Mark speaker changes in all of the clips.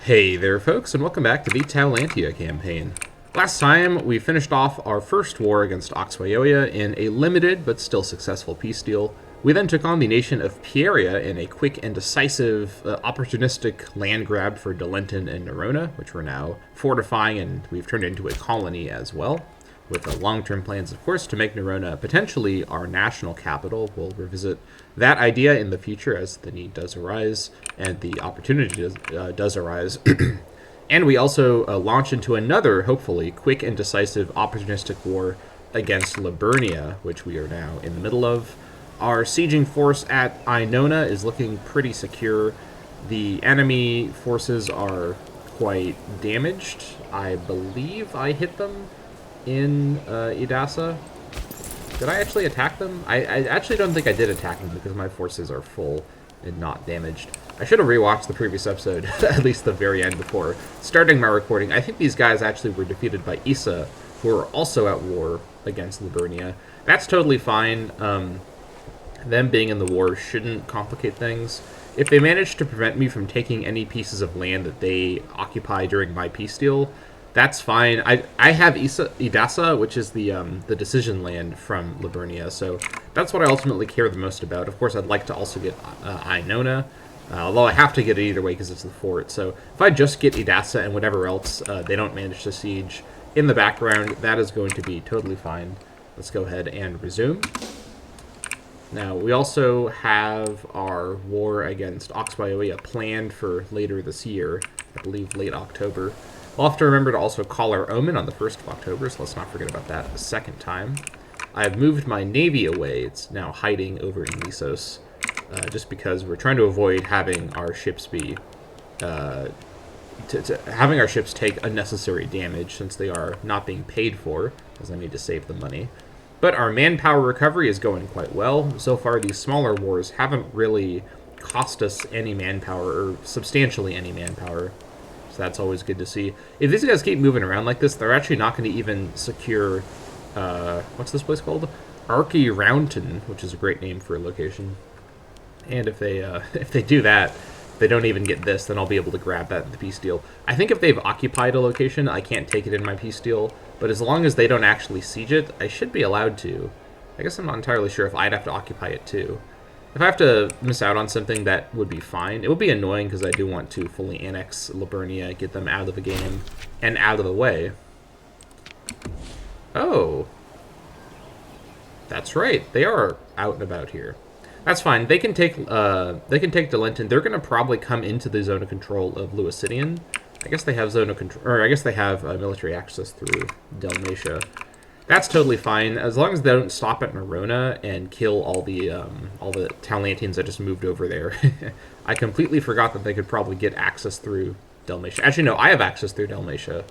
Speaker 1: Hey there folks, and welcome back to the Taulantia Campaign. Last time, we finished off our first war against Oxwayoia in a limited but still successful peace deal. We then took on the nation of Pieria in a quick and decisive, opportunistic land grab for Dolentin and Nerona, which we're now fortifying, and we've turned into a colony as well, with long-term plans, of course, to make Nerona potentially our national capital. We'll revisit that idea in the future as the need does arise and the opportunity does arise. And we also launch into another, hopefully, quick and decisive opportunistic war against Liburnia, which we are now in the middle of. Our sieging force at Inona is looking pretty secure. The enemy forces are quite damaged. I believe I hit them in Idasa. Did I actually attack them? I actually don't think I did attack them because my forces are full and not damaged. I should have rewatched the previous episode, at least the very end before starting my recording. I think these guys actually were defeated by Issa, who are also at war against Liburnia. That's totally fine. Them being in the war shouldn't complicate things. If they manage to prevent me from taking any pieces of land that they occupy during my peace deal, that's fine. I have Idasa, which is the decision land from Liburnia, so that's what I ultimately care the most about. Of course, I'd like to also get Inona, although I have to get it either way because it's the fort. So if I just get Idasa and whatever else they don't manage to siege in the background, that is going to be totally fine. Let's go ahead and resume. Now, we also have our war against Oxwayoia planned for later this year, I believe late October. We'll have to remember to also call our Omen on the 1st of October, so let's not forget about that the second time. I've moved my navy away. It's now hiding over in Lissos, just because we're trying to avoid having our ships be... having our ships take unnecessary damage, since they are not being paid for, because I need to save the money. But our manpower recovery is going quite well. So far, these smaller wars haven't really cost us any manpower, or substantially any manpower. So that's always good to see. If these guys keep moving around like this, they're actually not going to even secure, what's this place called? Arky Roundton, which is a great name for a location. And if they do that, if they don't even get this, then I'll be able to grab that in the peace deal. I think if they've occupied a location, I can't take it in my peace deal, but as long as they don't actually siege it, I should be allowed to. I guess I'm not entirely sure if I'd have to occupy it too. If I have to miss out on something, that would be fine. It would be annoying because I do want to fully annex Liburnia, get them out of the game, and out of the way. Oh. That's right. They are out and about here. That's fine. They can take Dolentin. They're going to probably come into the zone of control of Lucidian. I guess they have zone of control, or I guess they have military access through Dalmatia. That's totally fine, as long as they don't stop at Nerona and kill all the Taulantians that just moved over there. I completely forgot that they could probably get access through Dalmatia. Actually, no, I have access through Dalmatia,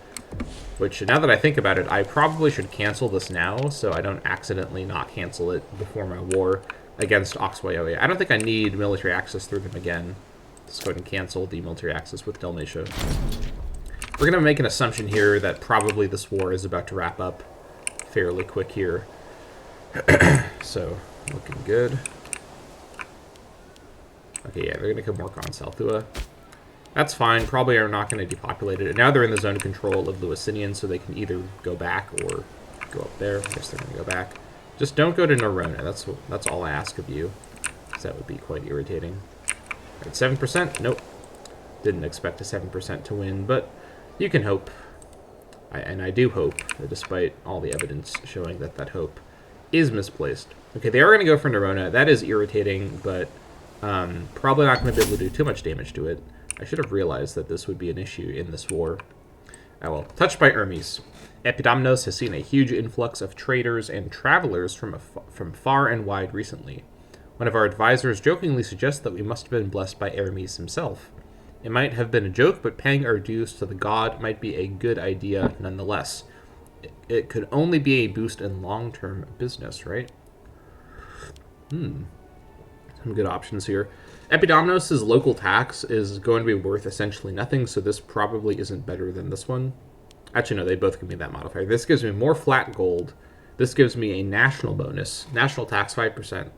Speaker 1: which, now that I think about it, I probably should cancel this now, so I don't accidentally not cancel it before my war against Oxwayoia. I don't think I need military access through them again. Let's go ahead and cancel the military access with Dalmatia. We're going to make an assumption here that probably this war is about to wrap up fairly quick here. So, looking good. Okay, yeah, they're going to come work on Salthua. That's fine. Probably are not going to depopulate it. Now they're in the zone of control of Lucidian, so they can either go back or go up there. I guess they're going to go back. Just don't go to Nerona. That's all I ask of you, because that would be quite irritating. All right, 7%? Nope. Didn't expect a 7% to win, but you can hope. And I do hope, that despite all the evidence showing that that hope is misplaced. Okay, they are going to go for Nerona. That is irritating, but probably not going to be able to do too much damage to it. I should have realized that this would be an issue in this war. Oh well. Touched by Hermes. Epidomnos has seen a huge influx of traders and travelers from far and wide recently. One of our advisors jokingly suggests that we must have been blessed by Hermes himself. It might have been a joke, but paying our dues to the god might be a good idea nonetheless. It could only be a boost in long-term business, right? Some good options here. Epidomnos' local tax is going to be worth essentially nothing, so this probably isn't better than this one. Actually, no, they both give me that modifier. This gives me more flat gold. This gives me a national bonus. National tax 5%.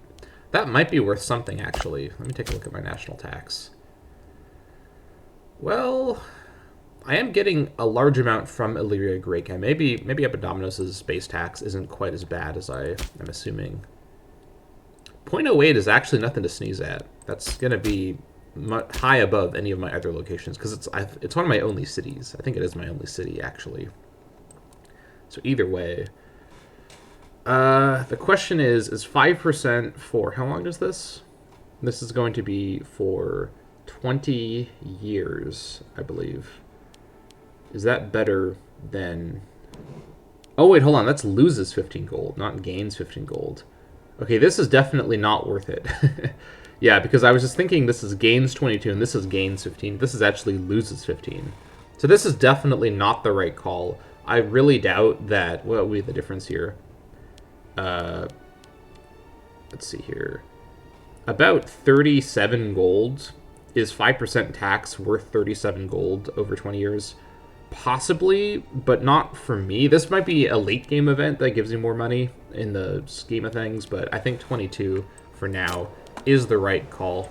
Speaker 1: That might be worth something, actually. Let me take a look at my national tax. Well, I am getting a large amount from Illyria Greca. Maybe Epidomnos' base tax isn't quite as bad as I am assuming. 0.08 is actually nothing to sneeze at. That's going to be high above any of my other locations, because it's one of my only cities. I think it is my only city, actually. So either way. The question is 5% for... How long is this? This is going to be for 20 years, I believe. Is that better than... Oh, wait, hold on. That's loses 15 gold, not gains 15 gold. Okay, this is definitely not worth it. Yeah, because I was just thinking this is gains 22 and this is gains 15. This is actually loses 15. So this is definitely not the right call. I really doubt that... What would be the difference here? Let's see here. About 37 gold. Is 5% tax worth 37 gold over 20 years? Possibly, but not for me. This might be a late game event that gives you more money in the scheme of things, but I think 22 for now is the right call.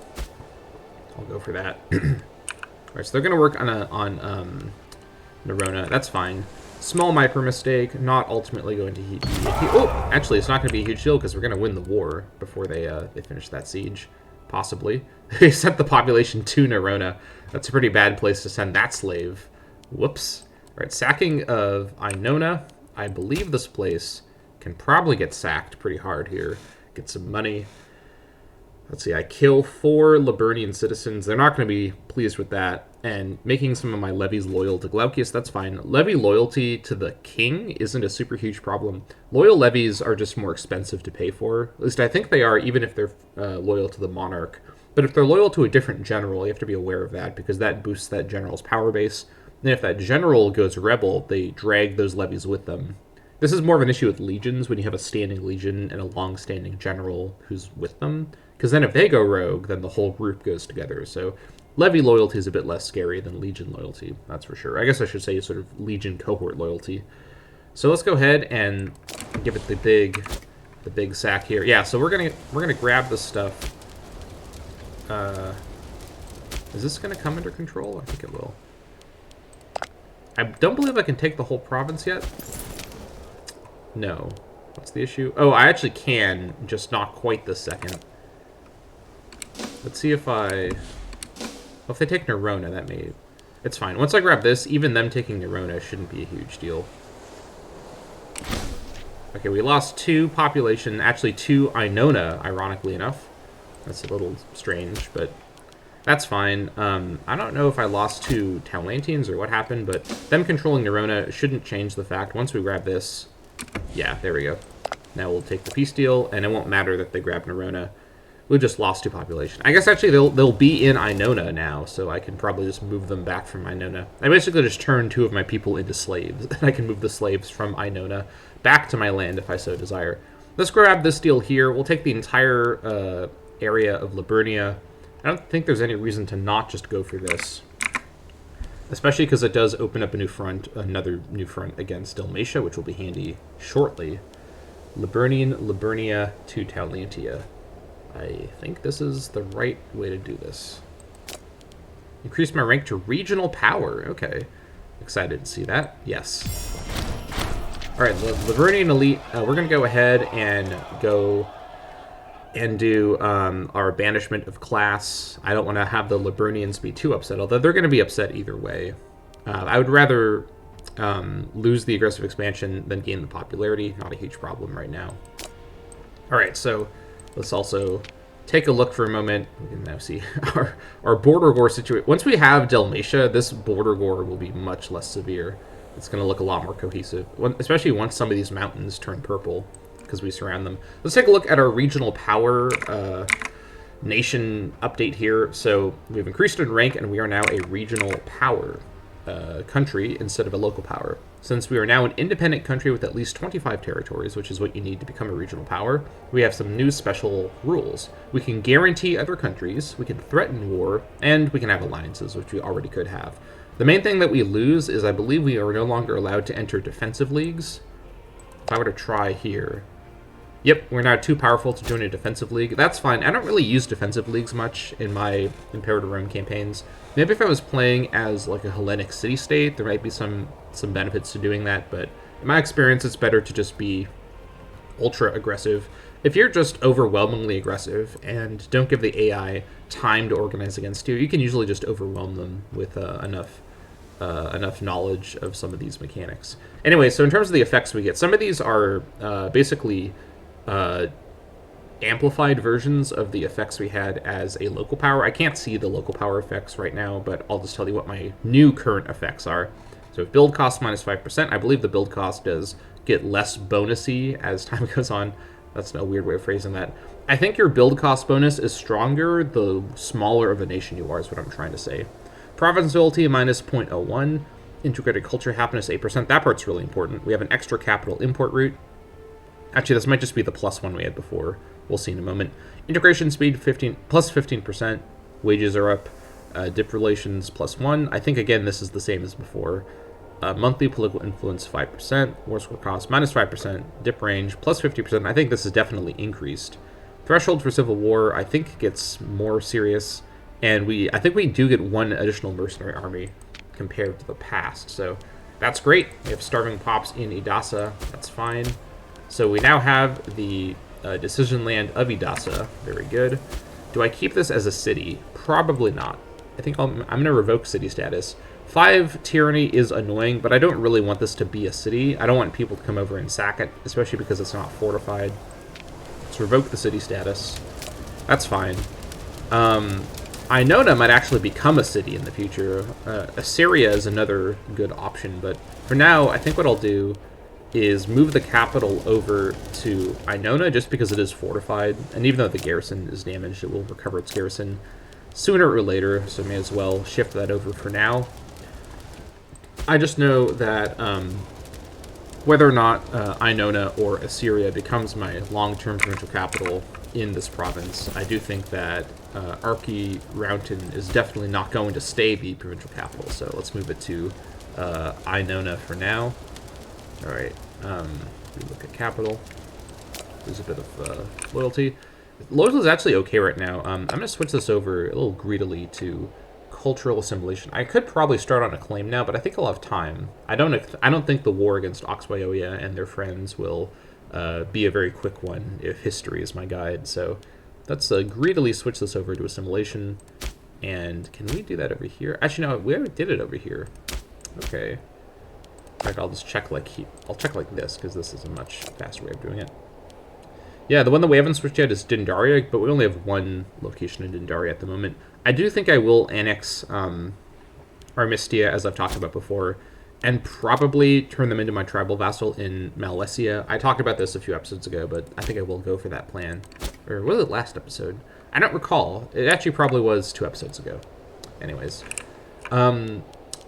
Speaker 1: I'll go for that. Alright, so they're going to work on Nerona. That's fine. Small micro mistake, not ultimately going to be... Oh, actually, it's not going to be a huge deal because we're going to win the war before they finish that siege. Possibly. They sent the population to Nerona. That's a pretty bad place to send that slave. Whoops. All right, sacking of Inona. I believe this place can probably get sacked pretty hard here. Get some money. Let's see, I kill 4 Liburnian citizens. They're not going to be pleased with that. And making some of my levies loyal to Glaucius, that's fine. Levy loyalty to the king isn't a super huge problem. Loyal levies are just more expensive to pay for. At least I think they are, even if they're loyal to the monarch. But if they're loyal to a different general, you have to be aware of that, because that boosts that general's power base. And if that general goes rebel, they drag those levies with them. This is more of an issue with legions, when you have a standing legion and a long-standing general who's with them. Because then if they go rogue, then the whole group goes together. So levy loyalty is a bit less scary than legion loyalty, that's for sure. I guess I should say sort of legion cohort loyalty. So let's go ahead and give it the big sack here. Yeah, so we're gonna grab this stuff. Is this gonna come under control? I think it will. I don't believe I can take the whole province yet. No. What's the issue? Oh, I actually can, just not quite this second. Let's see if I... Well, if they take Nerona, that may... It's fine. Once I grab this, even them taking Nerona shouldn't be a huge deal. Okay, we lost 2 population, actually 2 Inona, ironically enough. That's a little strange, but that's fine. I don't know if I lost 2 Taulantians or what happened, but them controlling Nerona shouldn't change the fact. Once we grab this... Yeah, there we go. Now we'll take the peace deal, and it won't matter that they grab Nerona. We just lost 2 population. I guess actually they'll be in Inona now, so I can probably just move them back from Inona. I basically just turned 2 of my people into slaves, and I can move the slaves from Inona back to my land if I so desire. Let's grab this deal here. We'll take the entire area of Liburnia. I don't think there's any reason to not just go for this, especially because it does open up a new front, another new front against Dalmatia, which will be handy shortly. Liburnia to Taulantia. I think this is the right way to do this. Increase my rank to regional power. Okay. Excited to see that. Yes. Alright, the Liburnian Elite, we're going to go ahead and go and do our banishment of class. I don't want to have the Liburnians be too upset, although they're going to be upset either way. I would rather lose the aggressive expansion than gain the popularity. Not a huge problem right now. Alright, so... Let's also take a look for a moment. We can now see our border war situation. Once we have Dalmatia, this border war will be much less severe. It's going to look a lot more cohesive, especially once some of these mountains turn purple because we surround them. Let's take a look at our regional power nation update here. So we've increased in rank, and we are now a regional power country instead of a local power. Since we are now an independent country with at least 25 territories, which is what you need to become a regional power, we have some new special rules. We can guarantee other countries, we can threaten war, and we can have alliances, which we already could have. The main thing that we lose is I believe we are no longer allowed to enter defensive leagues. If I were to try here, Yep, we're now too powerful to join a defensive league. That's fine. I don't really use defensive leagues much in my Imperator Rome campaigns. Maybe if I was playing as like a Hellenic city-state, there might be some benefits to doing that, but in my experience, it's better to just be ultra aggressive. If you're just overwhelmingly aggressive and don't give the AI time to organize against you, you can usually just overwhelm them with enough knowledge of some of these mechanics. Anyway, so in terms of the effects we get, some of these are basically amplified versions of the effects we had as a local power. I can't see the local power effects right now, but I'll just tell you what my new current effects are. So if build cost minus 5%, I believe the build cost does get less bonusy as time goes on. That's a weird way of phrasing that. I think your build cost bonus is stronger the smaller of a nation you are, is what I'm trying to say. Provinciality minus 0.01. Integrated culture happiness 8%. That part's really important. We have an extra capital import route. Actually, this might just be the +1 we had before. We'll see in a moment. Integration speed plus 15%. Wages are up. Dip relations +1. I think, again, this is the same as before. Monthly political influence 5%. War score cost minus 5%. Dip range plus 50%. I think this is definitely increased. Threshold for civil war, I think, gets more serious. And I think we do get one additional mercenary army compared to the past. So that's great. We have starving pops in Edassa. That's fine. So we now have the decision land of Edassa. Very good. Do I keep this as a city? Probably not. I think I'm going to revoke city status. 5 tyranny is annoying, but I don't really want this to be a city. I don't want people to come over and sack it, especially because it's not fortified. Let's revoke the city status. That's fine. Inona might actually become a city in the future. Assyria is another good option, but for now, I think what I'll do is move the capital over to Inona just because it is fortified, and even though the garrison is damaged, it will recover its garrison sooner or later, so may as well shift that over for now. I just know that whether or not Inona or Assyria becomes my long-term provincial capital in this province, I do think that Arki Rounton is definitely not going to stay the provincial capital, so let's move it to Inona for now. Alright, we look at capital. There's a bit of loyalty. Loyalty is actually okay right now. I'm going to switch this over a little greedily to cultural assimilation. I could probably start on a claim now, but I think I'll have time. I don't think the war against Oxbayoya and their friends will be a very quick one if history is my guide. So let's greedily switch this over to assimilation. And can we do that over here? Actually, no, we already did it over here. Okay. In fact, I'll just check I'll check like this, because this is a much faster way of doing it. Yeah, the one that we haven't switched yet is Dindaria, but we only have one location in Dindaria at the moment. I do think I will annex Armistia, as I've talked about before, and probably turn them into my tribal vassal in Malesia. I talked about this a few episodes ago, but I think I will go for that plan. Or was it last episode? I don't recall. It actually probably was 2 episodes ago. Anyways.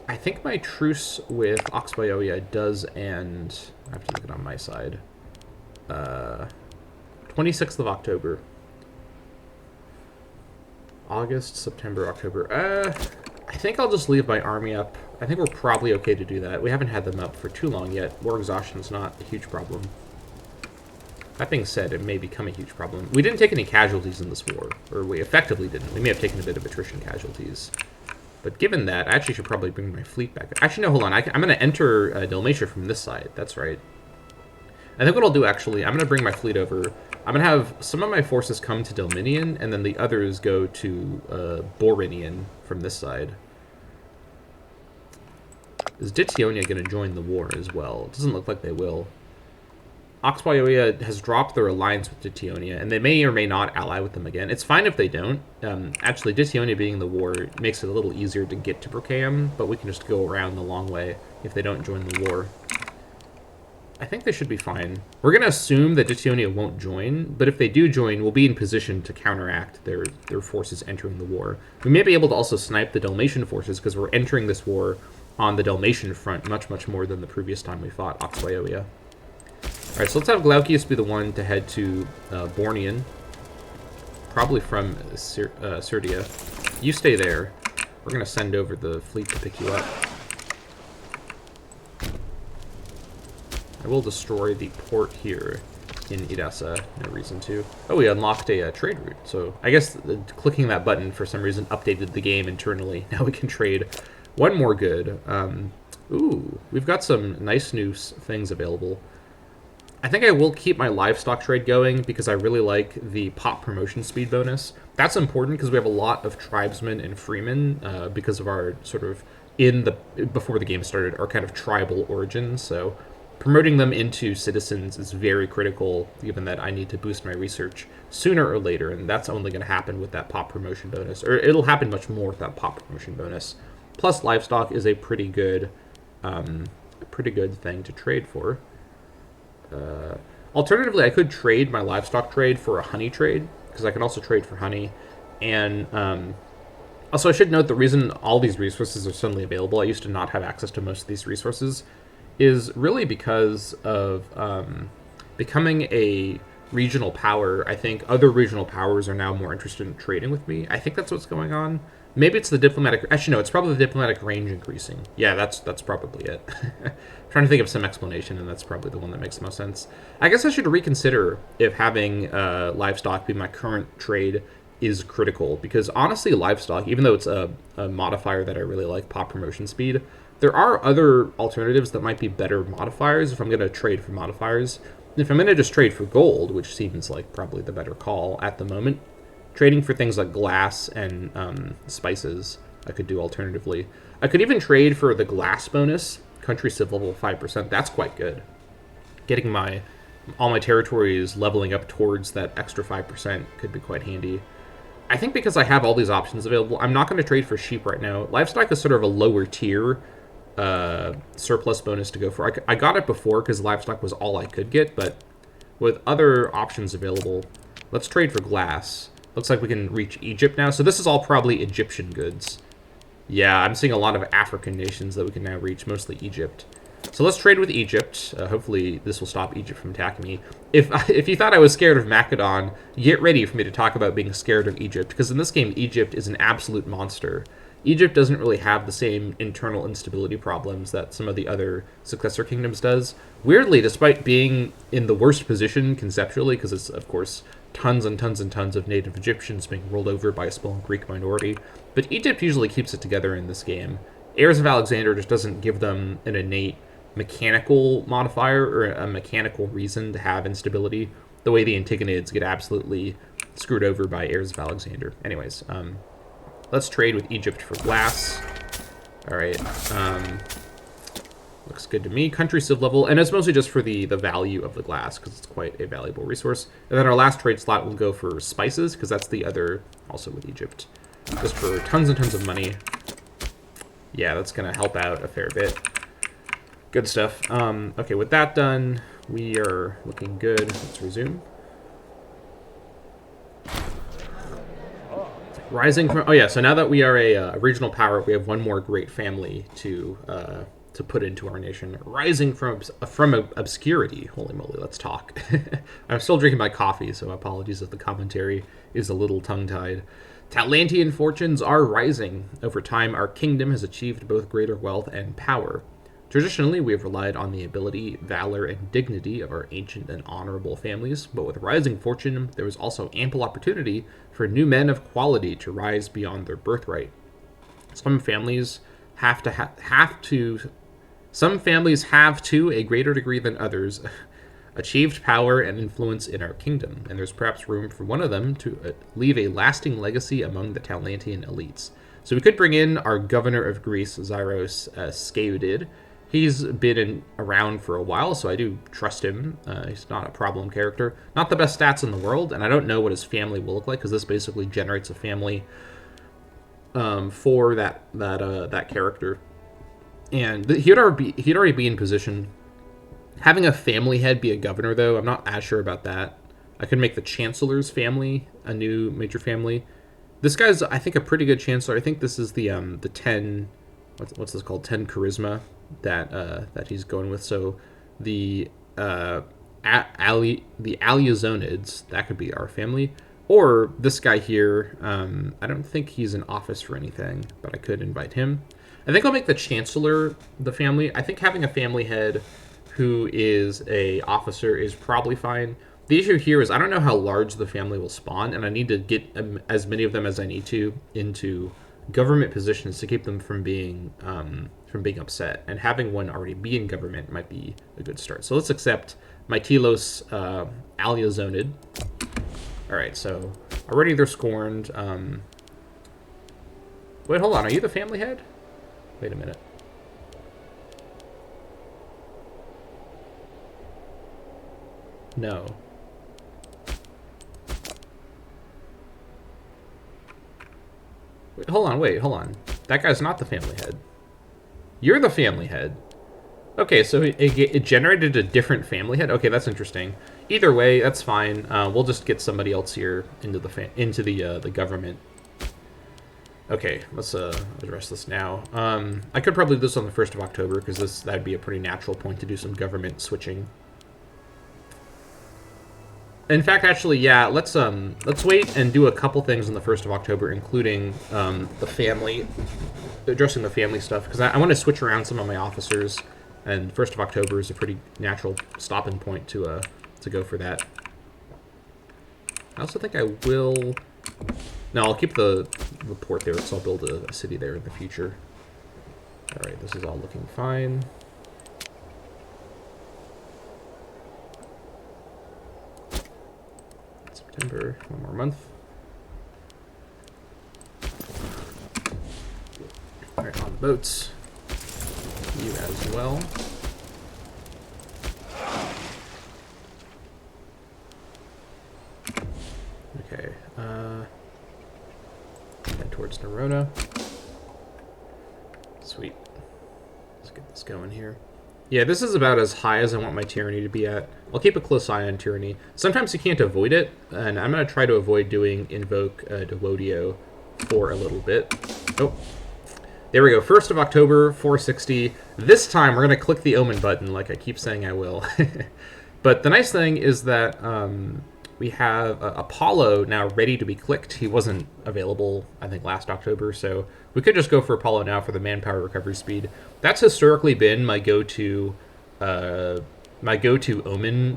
Speaker 1: I think my truce with Oxbayoya does end... I have to look it on my side. 26th of October. August, September, October. I think I'll just leave my army up. I think we're probably okay to do that. We haven't had them up for too long yet. War exhaustion's not a huge problem. That being said, it may become a huge problem. We didn't take any casualties in this war. Or we effectively didn't. We may have taken a bit of attrition casualties. But given that, I actually should probably bring my fleet back. Actually, no, hold on. I'm going to enter Dalmatia from this side. That's right. I think what I'll do, actually, I'm going to bring my fleet over. I'm going to have some of my forces come to Dalminian, and then the others go to Borinian from this side. Is Ditionia going to join the war as well? It doesn't look like they will. Oxbayoya has dropped their alliance with Ditionia, and they may or may not ally with them again. It's fine if they don't. Actually, Ditionia being in the war makes it a little easier to get to Brookham, but we can just go around the long way if they don't join the war. I think they should be fine. We're going to assume that Ditionia won't join, but if they do join, we'll be in position to counteract their forces entering the war. We may be able to also snipe the Dalmatian forces, because we're entering this war on the Dalmatian front much, much more than the previous time we fought Oxbayoya. Alright, so let's have Glaucius be the one to head to Bornian. Probably from Serdia. You stay there. We're going to send over the fleet to pick you up. I will destroy the port here. in Idasa. No reason to. Oh, we unlocked a trade route. So I guess clicking that button for some reason updated the game internally. Now we can trade one more good. Ooh, we've got some nice new things available. I think I will keep my livestock trade going because I really like the pop promotion speed bonus. That's important because we have a lot of tribesmen and freemen because of our sort of before the game started, our kind of tribal origins. So promoting them into citizens is very critical, given that I need to boost my research sooner or later, and that's only going to happen with that pop promotion bonus, or it'll happen much more with that pop promotion bonus. Plus, livestock is a pretty good thing to trade for. Alternatively, I could trade my livestock trade for a honey trade, because I can also trade for honey. And also, I should note the reason all these resources are suddenly available, I used to not have access to most of these resources, is really because of becoming a regional power. I think other regional powers are now more interested in trading with me. I think that's what's going on. Maybe it's the diplomatic... Actually, no, it's probably the diplomatic range increasing. Yeah, that's probably it. I'm trying to think of some explanation, and that's probably the one that makes the most sense. I guess I should reconsider if having livestock be my current trade is critical, because honestly, livestock, even though it's a modifier that I really like, pop promotion speed, there are other alternatives that might be better modifiers if I'm going to trade for modifiers. If I'm going to just trade for gold, which seems like probably the better call at the moment, trading for things like glass and spices, I could do alternatively. I could even trade for the glass bonus, country civ level 5%. That's quite good. Getting all my territories leveling up towards that extra 5% could be quite handy. I think because I have all these options available, I'm not going to trade for sheep right now. Livestock is sort of a lower tier surplus bonus to go for. I got it before because livestock was all I could get, but with other options available, let's trade for glass. Looks like we can reach Egypt now. So this is all probably Egyptian goods. Yeah, I'm seeing a lot of African nations that we can now reach, mostly Egypt. So let's trade with Egypt. Hopefully this will stop Egypt from attacking me. If you thought I was scared of Macedon, get ready for me to talk about being scared of Egypt, because in this game, Egypt is an absolute monster. Egypt doesn't really have the same internal instability problems that some of the other successor kingdoms does. Weirdly, despite being in the worst position conceptually, because it's, of course, tons and tons and tons of native Egyptians being rolled over by a small Greek minority, but Egypt usually keeps it together in this game. Heirs of Alexander just doesn't give them an innate mechanical modifier or a mechanical reason to have instability, the way the Antigonids get absolutely screwed over by Heirs of Alexander. Anyways, let's trade with Egypt for glass. All right. Looks good to me. Country civ level, and it's mostly just for the value of the glass, because it's quite a valuable resource. And then our last trade slot will go for spices, because that's the other, also with Egypt. Just for tons and tons of money. Yeah, that's going to help out a fair bit. Good stuff. Okay, with that done, we are looking good. Let's resume. Rising from... Oh yeah, so now that we are a regional power, we have one more great family to put into our nation. Rising from obscurity. Holy moly, let's talk. I'm still drinking my coffee, so apologies if the commentary is a little tongue-tied. Taulantian fortunes are rising. Over time, our kingdom has achieved both greater wealth and power. Traditionally, we have relied on the ability, valor, and dignity of our ancient and honorable families, but with rising fortune, there is also ample opportunity for new men of quality to rise beyond their birthright. Some families have to a greater degree than others achieved power and influence in our kingdom, and there's perhaps room for one of them to leave a lasting legacy among the Taulantian elites. So we could bring in our governor of Greece, Zyros Skeudid. He's been around for a while, so I do trust him. He's not a problem character. Not the best stats in the world, and I don't know what his family will look like, because this basically generates a family for that character. And he'd already be in position. Having a family head be a governor, though, I'm not as sure about that. I could make the Chancellor's family a new major family. This guy's, I think, a pretty good Chancellor. I think this is the 10... What's this called? 10 charisma that he's going with. So the Aliazonids, that could be our family. Or this guy here, I don't think he's in office for anything, but I could invite him. I think I'll make the Chancellor the family. I think having a family head who is a officer is probably fine. The issue here is I don't know how large the family will spawn, and I need to get as many of them as I need to into government positions to keep them from being upset. And having one already be in government might be a good start. So let's accept my Telos Aliazonid. All right, so already they're scorned. Wait, hold on. Are you the family head? Wait a minute. No. Wait, hold on. That guy's not the family head. You're the family head. Okay, so it generated a different family head. Okay, that's interesting. Either way, that's fine. We'll just get somebody else here into the government. Okay, let's address this now. I could probably do this on the 1st of October because that'd be a pretty natural point to do some government switching. In fact, actually, yeah, let's wait and do a couple things on the 1st of October, including addressing the family stuff, because I want to switch around some of my officers, and 1st of October is a pretty natural stopping point to go for that. I also think I will. No, I'll keep the port there, so I'll build a city there in the future. All right, this is all looking fine. September, one more month. All right, on the boats. You as well. Okay, head towards Nerona. Sweet. Let's get this going here. Yeah, this is about as high as I want my tyranny to be at. I'll keep a close eye on tyranny. Sometimes you can't avoid it, and I'm going to try to avoid doing Invoke Devodio for a little bit. Oh, there we go. 1st of October, 460. This time, we're going to click the Omen button like I keep saying I will. But the nice thing is that we have Apollo now ready to be clicked. He wasn't available, I think, last October, so we could just go for Apollo now for the manpower recovery speed. That's historically been my go-to Omen,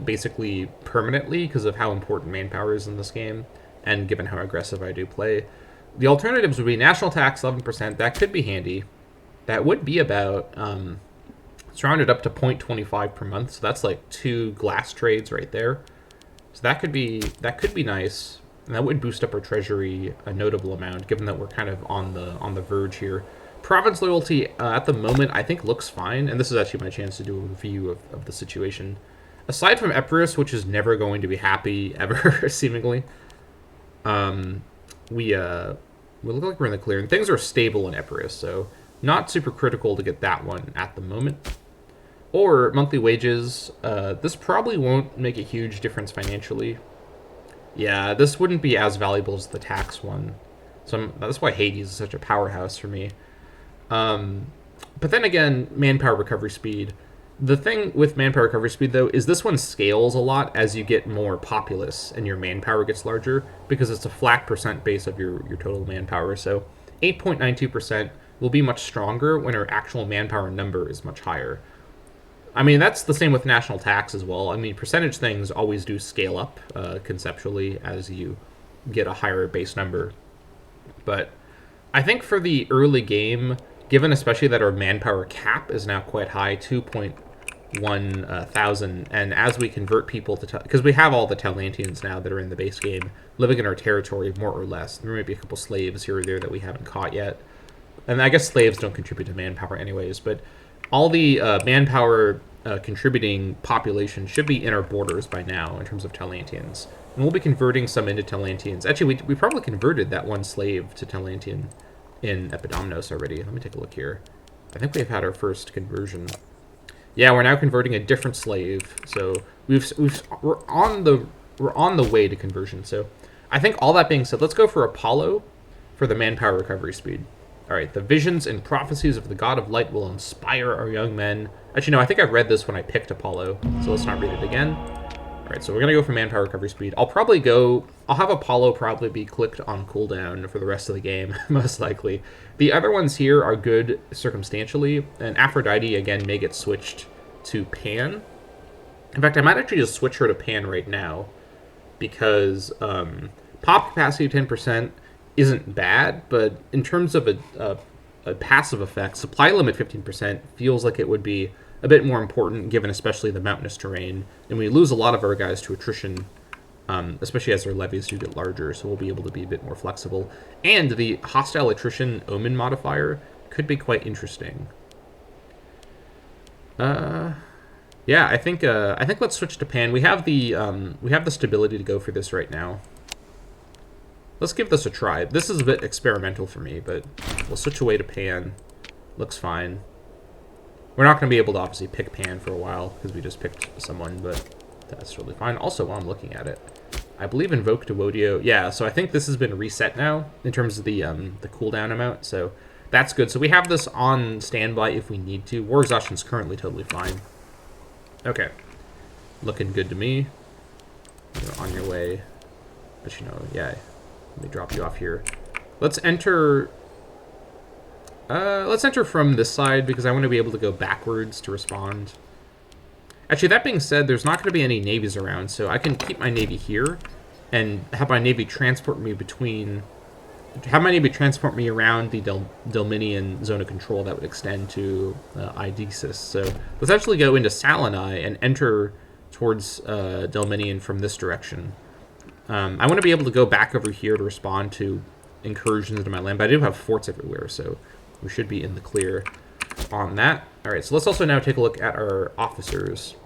Speaker 1: basically permanently, because of how important manpower is in this game, and given how aggressive I do play. The alternatives would be National Tax, 11%. That could be handy. That would be about, it's rounded up to 0.25 per month, so that's like 2 glass trades right there. So that could be nice, and that would boost up our treasury a notable amount, given that we're kind of on the verge here. Province loyalty at the moment I think looks fine, and this is actually my chance to do a review of the situation. Aside from Epirus, which is never going to be happy ever, seemingly, we look like we're in the clear, and things are stable in Epirus, so not super critical to get that one at the moment. Or monthly wages. This probably won't make a huge difference financially. Yeah, this wouldn't be as valuable as the tax one. So that's why Hades is such a powerhouse for me. But then again, manpower recovery speed. The thing with manpower recovery speed, though, is this one scales a lot as you get more populace and your manpower gets larger, because it's a flat percent base of your total manpower. So 8.92% will be much stronger when our actual manpower number is much higher. I mean, that's the same with national tax as well. I mean, percentage things always do scale up conceptually as you get a higher base number. But I think for the early game, given especially that our manpower cap is now quite high, 2.1 thousand, and as we convert people to... Because we have all the Taulantians now that are in the base game living in our territory, more or less. There may be a couple slaves here or there that we haven't caught yet. And I guess slaves don't contribute to manpower anyways, but all the manpower contributing population should be in our borders by now in terms of Taulantians. And we'll be converting some into Taulantians. Actually, we probably converted that one slave to Taulantian in Epidomnos already. Let me take a look here. I think we've had our first conversion. Yeah, we're now converting a different slave. So we're on the way to conversion. So I think all that being said, let's go for Apollo for the manpower recovery speed. All right, the visions and prophecies of the God of Light will inspire our young men. Actually, no, I think I read this when I picked Apollo, so let's not read it again. All right, so we're going to go for manpower recovery speed. I'll have Apollo probably be clicked on cooldown for the rest of the game, most likely. The other ones here are good circumstantially, and Aphrodite, again, may get switched to Pan. In fact, I might actually just switch her to Pan right now, because pop capacity of 10% isn't bad, but in terms of a passive effect, supply limit 15% feels like it would be a bit more important, given especially the mountainous terrain. And we lose a lot of our guys to attrition, especially as their levies do get larger, so we'll be able to be a bit more flexible. And the hostile attrition omen modifier could be quite interesting. Yeah, I think let's switch to Pan. We have the stability to go for this right now. Let's give this a try. This is a bit experimental for me, but we'll switch away to Pan. Looks fine. We're not going to be able to obviously pick Pan for a while because we just picked someone, but that's really fine. Also, while I'm looking at it, I believe Invoke Devodio. Yeah, so I think this has been reset now in terms of the cooldown amount, so that's good. So we have this on standby if we need to. War Exhaustion's currently totally fine. Okay. Looking good to me. You're on your way. But, you know, yeah. Let me drop you off here. Let's enter... let's enter from this side because I want to be able to go backwards to respond. Actually, that being said, there's not going to be any navies around, so I can keep my navy here and have my navy transport me between... Have my navy transport me around the Delminian zone of control that would extend to Idesis. So let's actually go into Salonai and enter towards Delminian from this direction. I want to be able to go back over here to respond to incursions into my land, but I do have forts everywhere, so we should be in the clear on that. All right, so let's also now take a look at our officers.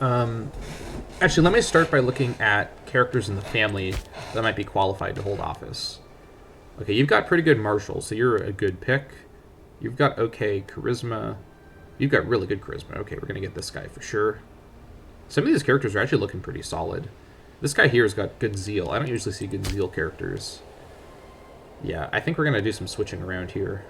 Speaker 1: Actually, let me start by looking at characters in the family that might be qualified to hold office. Okay, you've got pretty good marshals, so you're a good pick. You've got okay charisma. You've got really good charisma. Okay, we're going to get this guy for sure. Some of these characters are actually looking pretty solid. This guy here has got good zeal. I don't usually see good zeal characters. Yeah, I think we're going to do some switching around here.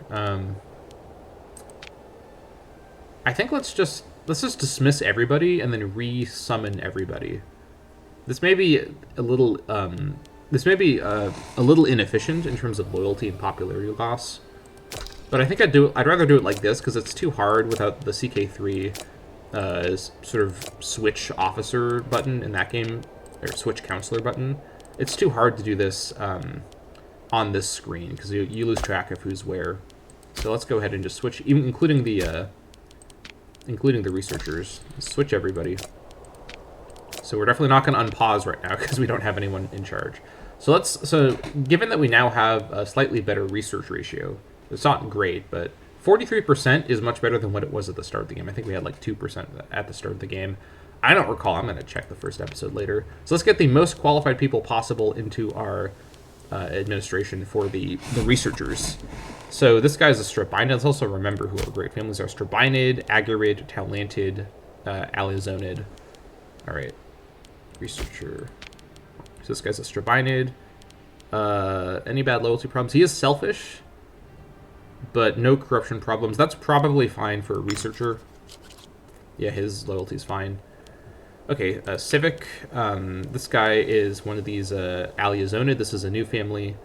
Speaker 1: I think let's just dismiss everybody and then re-summon everybody. This may be a little inefficient in terms of loyalty and popularity loss, but I think I'd rather do it like this because it's too hard without the CK3 sort of switch officer button in that game, or switch counselor button. It's too hard to do this on this screen because you lose track of who's where. So let's go ahead and just switch, even including the researchers. Switch everybody. So we're definitely not going to unpause right now because we don't have anyone in charge. So given that we now have a slightly better research ratio, it's not great, but 43% is much better than what it was at the start of the game. I think we had like 2% at the start of the game. I don't recall. I'm going to check the first episode later. So let's get the most qualified people possible into our administration for the researchers. So this guy's a Strabinid. Let's also remember who our great families are. Strabinid, Agurid, Taulantid, Aliazonid. All right. Researcher. So this guy's a Strabinid. Any bad loyalty problems? He is selfish, but no corruption problems. That's probably fine for a researcher. Yeah, his loyalty's fine. Okay, Civic. This guy is one of these Aliazonid. This is a new family.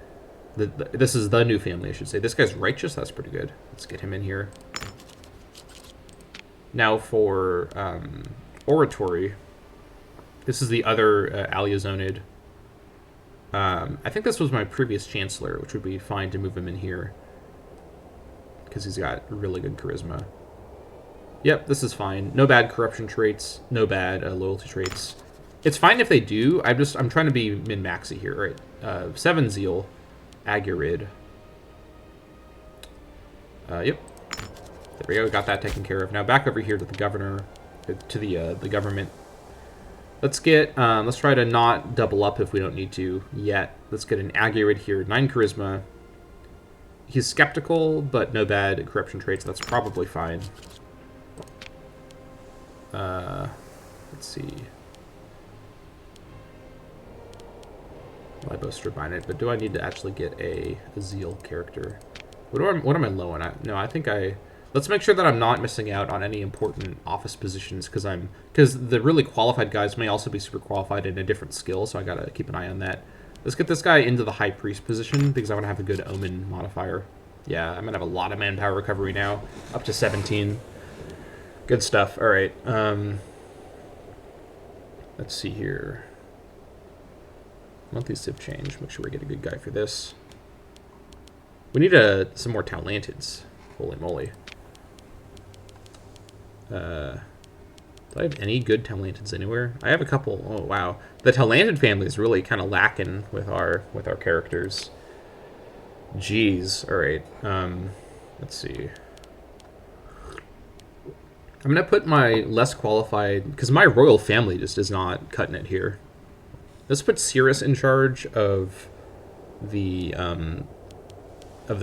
Speaker 1: This is the new family, I should say. This guy's righteous. That's pretty good. Let's get him in here. Now for oratory. This is the other Aliazonid. I think this was my previous chancellor, which would be fine to move him in here because he's got really good charisma. Yep, this is fine. No bad corruption traits. No bad loyalty traits. It's fine if they do. I'm trying to be min-maxy here. Right. 7 zeal. Agurid. Yep. There we go. Got that taken care of. Now back over here to the governor, to the government. Let's get. Let's try to not double up if we don't need to yet. Let's get an Agurid here. 9 charisma. He's skeptical, but no bad corruption traits. That's probably fine. Let's see. Libos Strabinid, but do I need to actually get a zeal character? What am I low on? No, I think let's make sure that I'm not missing out on any important office positions because the really qualified guys may also be super qualified in a different skill, so I gotta keep an eye on that. Let's get this guy into the high priest position because I want to have a good omen modifier. Yeah, I'm gonna have a lot of manpower recovery now, up to 17. Good stuff. All right. Let's see here. Monthly civ change. Make sure we get a good guy for this. We need some more Taulantians. Holy moly. Do I have any good Taulantians anywhere? I have a couple. Oh wow, the Taulantid family is really kind of lacking with our characters. Jeez. All right. Let's see. I'm gonna put my less qualified because my royal family just is not cutting it here. Let's put Cirrus in charge of the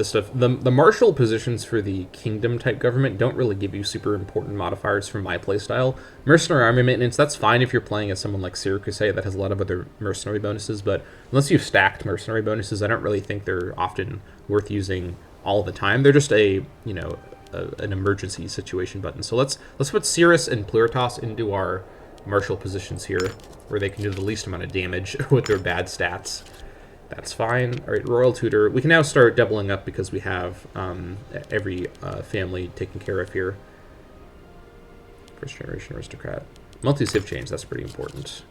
Speaker 1: stuff. The martial positions for the kingdom type government don't really give you super important modifiers from my playstyle. Mercenary army maintenance, that's fine if you're playing as someone like Syracuse that has a lot of other mercenary bonuses, but unless you've stacked mercenary bonuses, I don't really think they're often worth using all the time. They're just an emergency situation button. So let's put Cirrus and Pluritas into our martial positions here, where they can do the least amount of damage with their bad stats. That's fine. All right, Royal Tutor. We can now start doubling up because we have every family taken care of here. First generation aristocrat. Monthly civ change, that's pretty important.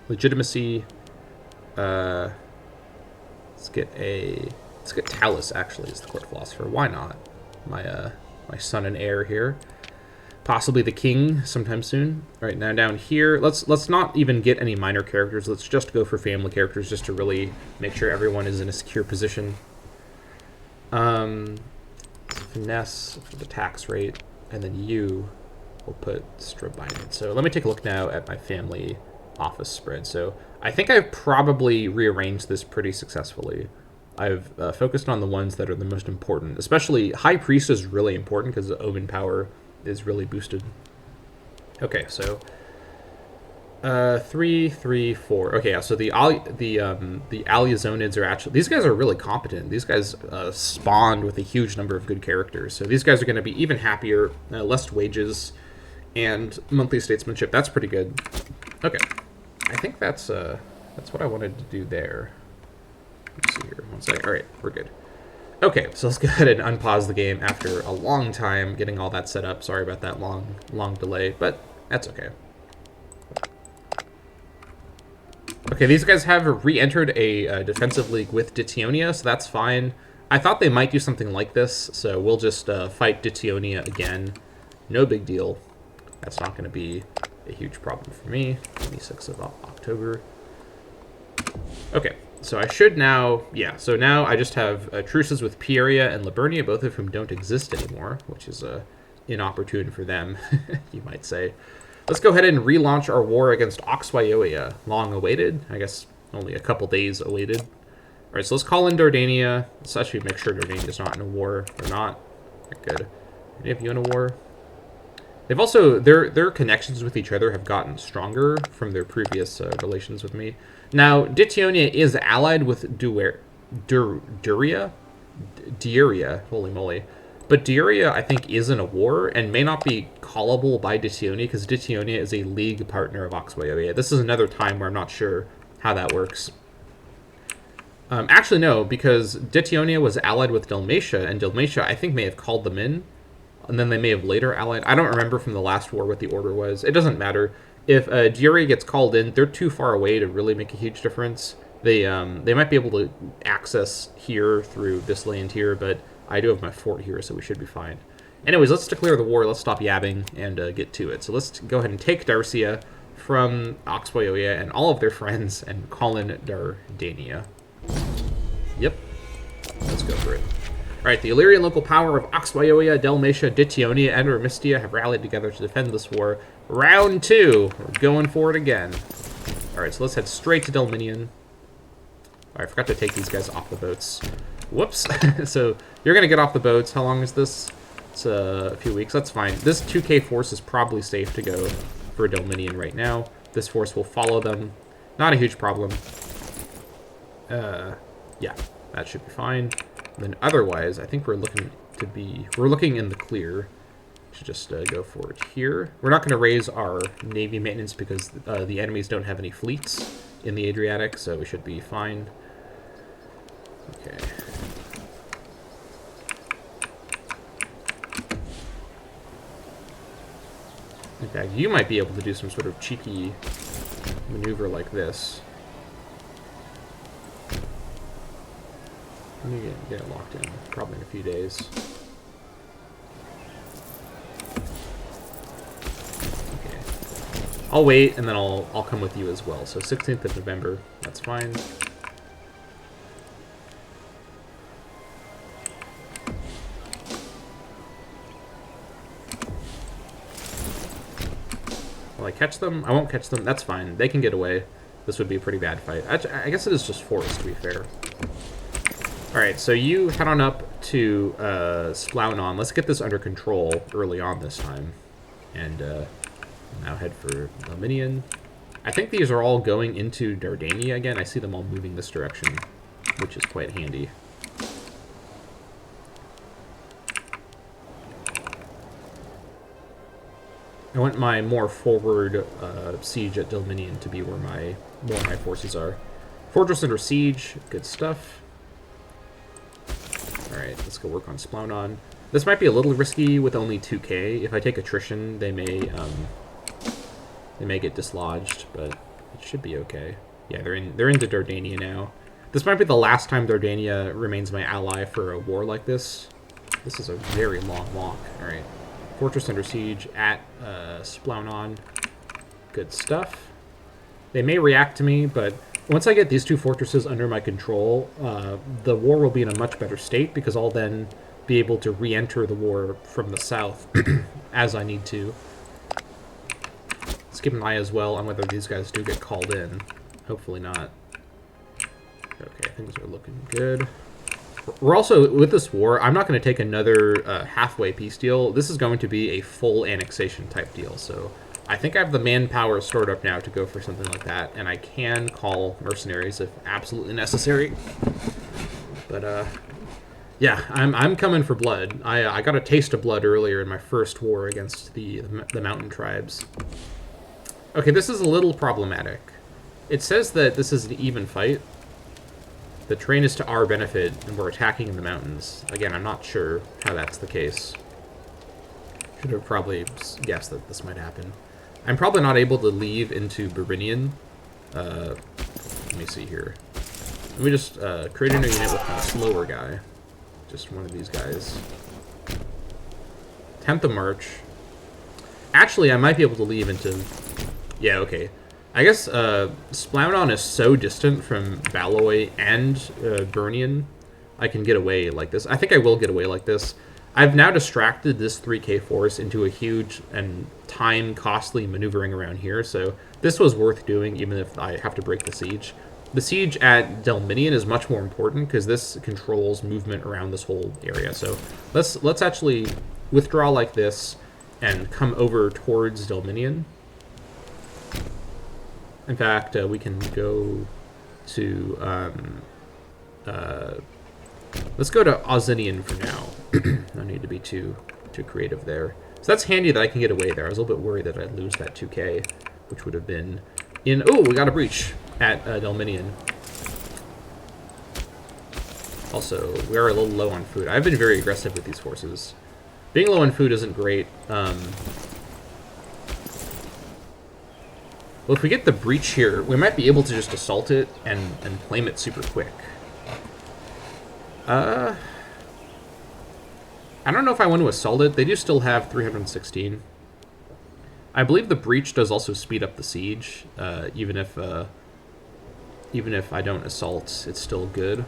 Speaker 1: Legitimacy. Let's get Talus, actually, as the court philosopher. Why not? My son and heir here. Possibly the king sometime soon. All right, now down here, let's not even get any minor characters. Let's just go for family characters just to really make sure everyone is in a secure position. Finesse for the tax rate, and then you will put Strabine. So let me take a look now at my family office spread. So I think I've probably rearranged this pretty successfully. I've focused on the ones that are the most important, especially High Priest is really important because the Omen power is really boosted. Okay, so 3, 3, 4. Okay, yeah. So the Aliazonids are actually, these guys are really competent. These guys spawned with a huge number of good characters. So these guys are going to be even happier, less wages, and monthly statesmanship. That's pretty good. Okay, I think that's what I wanted to do there. Let's see here. One second. All right, we're good. Okay, so let's go ahead and unpause the game after a long time getting all that set up. Sorry about that long delay, but that's okay. Okay, these guys have re-entered a defensive league with Ditionia, so that's fine. I thought they might do something like this, so we'll just fight Ditionia again. No big deal. That's not going to be a huge problem for me. 26th of October. Okay. So I should now, yeah, so now I just have truces with Pieria and Liburnia, both of whom don't exist anymore, which is inopportune for them, you might say. Let's go ahead and relaunch our war against Oxwaioia. Long awaited, I guess only a couple days awaited. All right, so let's call in Dardania. Let's actually make sure Dardania is not in a war. They're not. They're good. Any of you in a war? They've also, their connections with each other have gotten stronger from their previous relations with me. Now, Ditionia is allied with Duria, holy moly. But Duria, I think, is in a war and may not be callable by Ditionia because Ditionia is a league partner of Oxwaioia. This is another time where I'm not sure how that works. Actually, no, because Ditionia was allied with Dalmatia, and Dalmatia, I think, may have called them in. And then they may have later allied. I don't remember from the last war what the order was. It doesn't matter. If Duria gets called in, they're too far away to really make a huge difference. They might be able to access here through this land here, but I do have my fort here, so we should be fine. Anyways, let's declare the war. Let's stop yabbing and get to it. So let's go ahead and take Darcia from Oxwaioia and all of their friends and call in Dardania. Yep. Let's go for it. All right, the Illyrian local power of Oxwaioia, Dalmatia, Ditionia, and Ormistia have rallied together to defend this war. Round 2. We're going for it again. All right, so let's head straight to Delminion. All right, I forgot to take these guys off the boats. Whoops. So you're going to get off the boats. How long is this? It's a few weeks. That's fine. This 2K force is probably safe to go for Delminion right now. This force will follow them. Not a huge problem. Yeah, that should be fine. Then otherwise, I think we're looking in the clear. Should just go for it here. We're not going to raise our navy maintenance because the enemies don't have any fleets in the Adriatic, so we should be fine. Okay. In fact, you might be able to do some sort of cheeky maneuver like this. Let me get it locked in, probably in a few days. Okay. I'll wait, and then I'll come with you as well. So 16th of November, that's fine. Will I catch them? I won't catch them. That's fine. They can get away. This would be a pretty bad fight. I guess it is just forest, to be fair. Alright, so you head on up to Splounon. Let's get this under control early on this time. And now head for Dominion. I think these are all going into Dardania again. I see them all moving this direction, which is quite handy. I want my more forward siege at Dominion to be where my forces are. Fortress under siege, good stuff. Alright, let's go work on Splounon. This might be a little risky with only 2k. If I take attrition, they may get dislodged, but it should be okay. Yeah, they're into Dardania now. This might be the last time Dardania remains my ally for a war like this. This is a very long walk. Alright. Fortress under siege at Splounon. Good stuff. They may react to me, but once I get these two fortresses under my control, the war will be in a much better state because I'll then be able to re-enter the war from the south as I need to. Let's keep an eye as well on whether these guys do get called in. Hopefully not. Okay, things are looking good. We're also, with this war, I'm not going to take another halfway peace deal. This is going to be a full annexation type deal, so I think I have the manpower stored up now to go for something like that, and I can call mercenaries if absolutely necessary. But, yeah, I'm coming for blood. I got a taste of blood earlier in my first war against the mountain tribes. Okay, this is a little problematic. It says that this is an even fight. The terrain is to our benefit, and we're attacking in the mountains. Again, I'm not sure how that's the case. Should have probably guessed that this might happen. I'm probably not able to leave into Burinian. Let me see here. Let me just create a new unit with my slower guy. Just one of these guys. 10th of March. Actually, I might be able to leave into... Yeah, okay. I guess Splounon is so distant from Valois and Burnian, I can get away like this. I think I will get away like this. I've now distracted this 3k force into a huge and time-costly maneuvering around here, so this was worth doing even if I have to break the siege. The siege at Delminion is much more important because this controls movement around this whole area. So let's actually withdraw like this and come over towards Delminion. In fact, we can go to, let's go to Ozinian for now. No need to be too creative there. So that's handy that I can get away there. I was a little bit worried that I'd lose that 2k, which would have been in... Oh, we got a breach at Delminion. Also, we are a little low on food. I've been very aggressive with these forces. Being low on food isn't great. Well, if we get the breach here, we might be able to just assault it and claim it super quick. I don't know if I want to assault it. They do still have 316. I believe the breach does also speed up the siege, even if I don't assault, it's still good.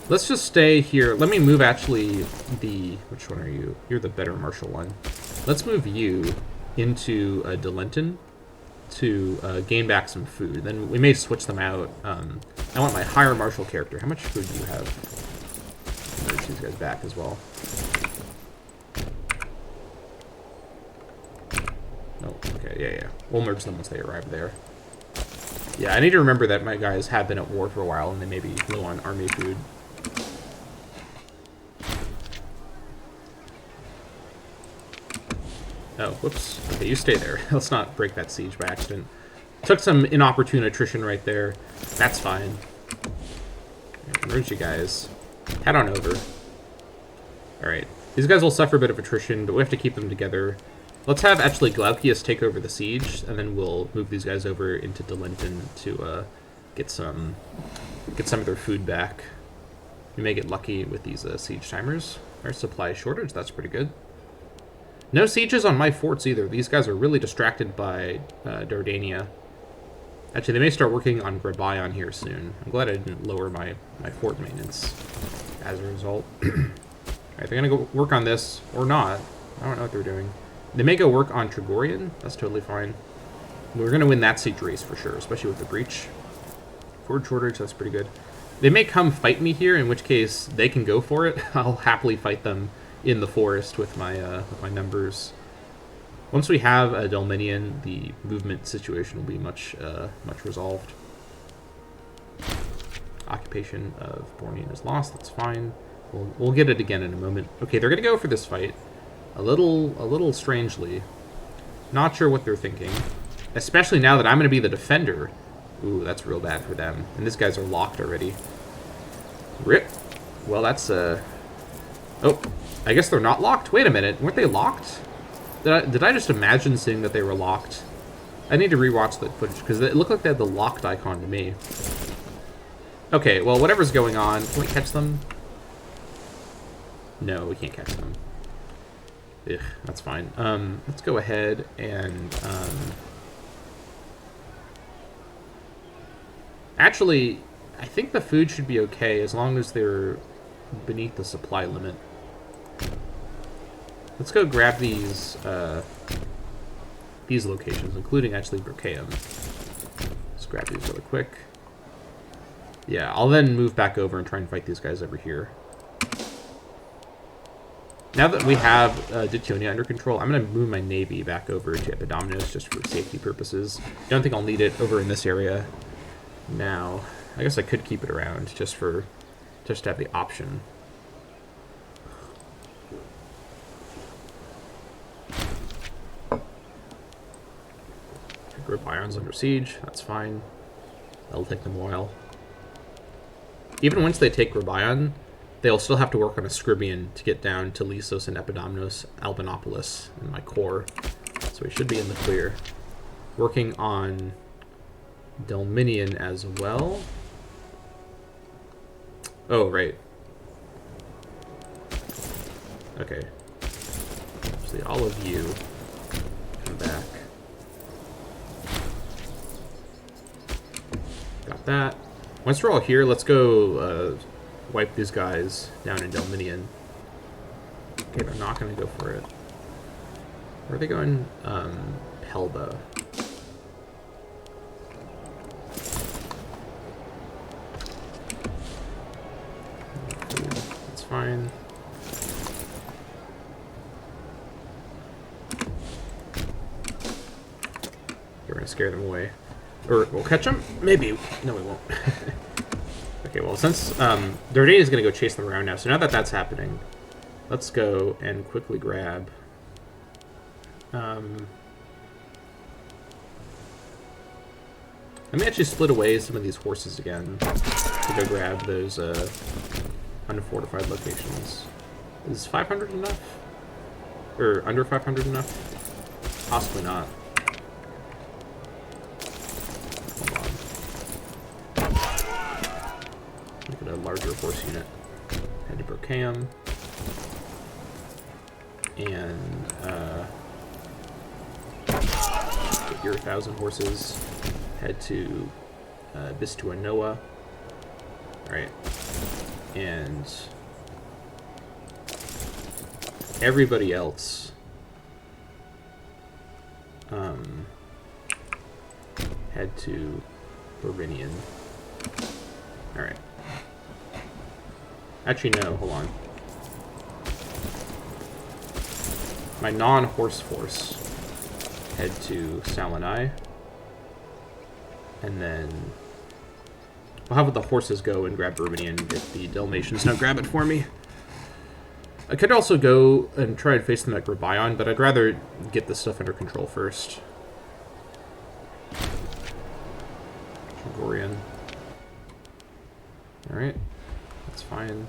Speaker 1: Let's just stay here. Let me move actually the... Which one are you? You're the better martial one. Let's move you into Delenton to gain back some food. Then we may switch them out. I want my higher martial character. How much food do you have? Merge these guys back as well. Oh, okay, yeah. We'll merge them once they arrive there. Yeah, I need to remember that my guys have been at war for a while and they may be low on army food. Oh, whoops. Okay, you stay there. Let's not break that siege by accident. Took some inopportune attrition right there. That's fine. Merge you guys. Head on over. Alright. These guys will suffer a bit of attrition, but we have to keep them together. Let's have actually Glaucius take over the siege, and then we'll move these guys over into Delenton to get some of their food back. We may get lucky with these siege timers. Our supply shortage, that's pretty good. No sieges on my forts either. These guys are really distracted by Dardania. Actually, they may start working on Grabion here soon. I'm glad I didn't lower my fort maintenance as a result. Alright, they're going to go work on this, or not. I don't know what they're doing. They may go work on Trigorian. That's totally fine. We're going to win that siege race for sure, especially with the breach. Fort shortage, that's pretty good. They may come fight me here, in which case they can go for it. I'll happily fight them in the forest with my numbers. Once we have a Delminian, the movement situation will be much resolved. Occupation of Bornean is lost. That's fine. We'll get it again in a moment. Okay, they're gonna go for this fight. A little strangely. Not sure what they're thinking. Especially now that I'm gonna be the defender. Ooh, that's real bad for them. And these guys are locked already. Rip. Well, that's Oh, I guess they're not locked. Wait a minute, weren't they locked? Did I just imagine seeing that they were locked? I need to rewatch that footage because it looked like they had the locked icon to me. Okay, well, whatever's going on, can we catch them? No, we can't catch them. Ugh, that's fine. Let's go ahead and actually, I think the food should be okay as long as they're beneath the supply limit. Let's go grab these locations, including actually Brockeum. Let's grab these really quick. Yeah, I'll then move back over and try and fight these guys over here. Now that we have Dittonia under control, I'm going to move my navy back over to Epidomnos just for safety purposes. Don't think I'll need it over in this area now. I guess I could keep it around just to have the option. Group Iron's under siege, that's fine. That'll take them a while. Even once they take Grabion, they'll still have to work on a Scribian to get down to Lissos and Epidomnos, Albanopolis, and my core. So we should be in the clear. Working on Delminian as well. Oh, right. Okay. Actually, all of you come back. Got that. Once we're all here, let's go wipe these guys down in Delminian. Okay, they're not going to go for it. Where are they going? Pelba. That's fine. We're going to scare them away. Or we'll catch them? Maybe. No, we won't. Okay, well, since Dardania is going to go chase them around now, so now that that's happening, let's go and quickly grab... let me actually split away some of these horses again to go grab those unfortified locations. Is 500 enough? Or under 500 enough? Possibly not. Look at a larger horse unit. Head to Brockeum. And get your 1,000 horses. Head to Bistuanoa. Alright. And everybody else head to Borinian. Alright. Actually, no, hold on. My non-horse force head to Salinai. And then I'll have the horses go and grab Borinian if the Dalmatians don't grab it for me. I could also go and try and face them at Grabion, but I'd rather get this stuff under control first. Gorian. Alright. That's fine.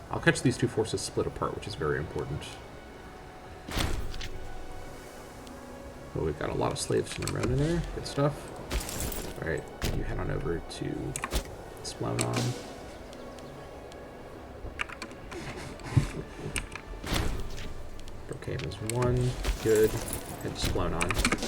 Speaker 1: I'll catch these two forces split apart, which is very important. Oh, we've got a lot of slaves from around in there. Good stuff. Alright, you head on over to Splounon. Brookhaven is 1. Good. Head to Splounon.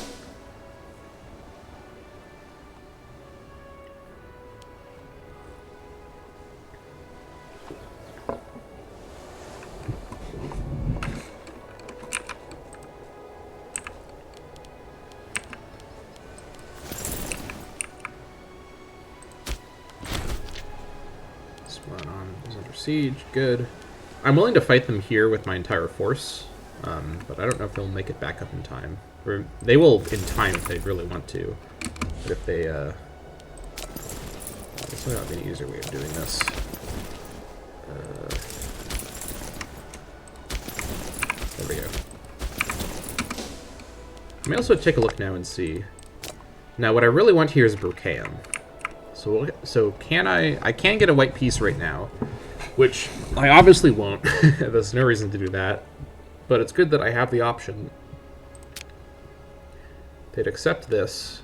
Speaker 1: Siege, good. I'm willing to fight them here with my entire force, but I don't know if they'll make it back up in time. Or they will in time if they really want to. But if they, this might not be an easier way of doing this. There we go. Let me also take a look now and see. Now, what I really want here is Brookhaven. So can I can get a white piece right now. Which I obviously won't. There's no reason to do that. But it's good that I have the option. They'd accept this.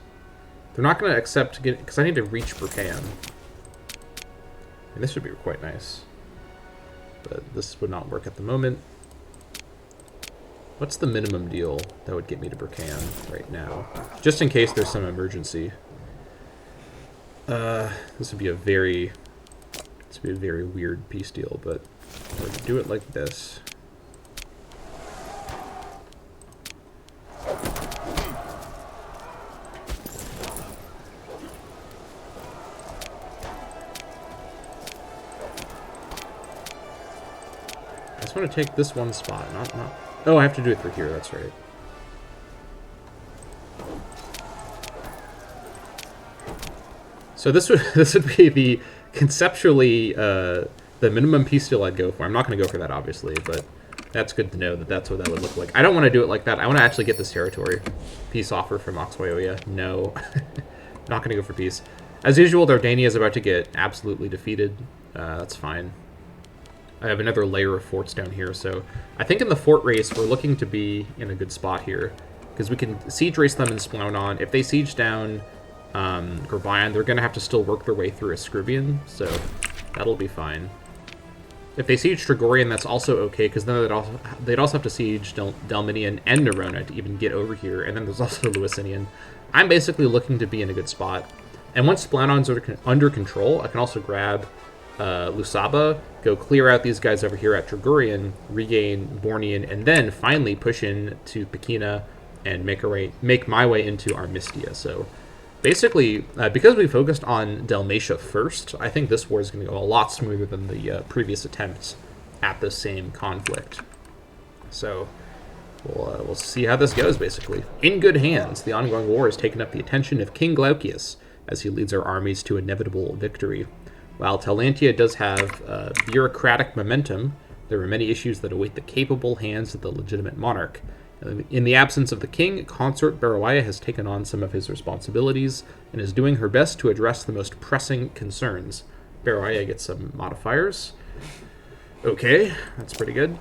Speaker 1: They're not going to accept, because I need to reach Brookhaven. And this would be quite nice. But this would not work at the moment. What's the minimum deal that would get me to Brookhaven right now? Just in case there's some emergency. This would be a very... This would be a very weird peace deal, but we're going to do it like this. I just want to take this one spot, not... Oh, I have to do it for here, that's right. So this would be the... Conceptually, the minimum peace deal I'd go for. I'm not going to go for that, obviously, but that's good to know that that's what that would look like. I don't want to do it like that. I want to actually get this territory. Peace offer from Oxwayoya. No. Not going to go for peace. As usual, Dardania is about to get absolutely defeated. That's fine. I have another layer of forts down here, so I think in the fort race, we're looking to be in a good spot here, because we can siege race them and Splounon. If they siege down... Gorbayan, they're going to have to still work their way through Escribian, so that'll be fine. If they siege Trigorian, that's also okay, because then they'd also have to siege Delminian and Nerona to even get over here, and then there's also Luisinian. I'm basically looking to be in a good spot. And once Splannon's under control, I can also grab Lusaba, go clear out these guys over here at Trigorian, regain Bornean, and then finally push in to Pekina and make my way into Armistia, so... Basically, because we focused on Dalmatia first, I think this war is going to go a lot smoother than the previous attempts at the same conflict. So, we'll see how this goes, basically. In good hands, the ongoing war has taken up the attention of King Glaucius as he leads our armies to inevitable victory. While Taulantia does have bureaucratic momentum, there are many issues that await the capable hands of the legitimate monarch. In the absence of the king, Consort Barawaya has taken on some of his responsibilities and is doing her best to address the most pressing concerns. Barawaya gets some modifiers. Okay, that's pretty good.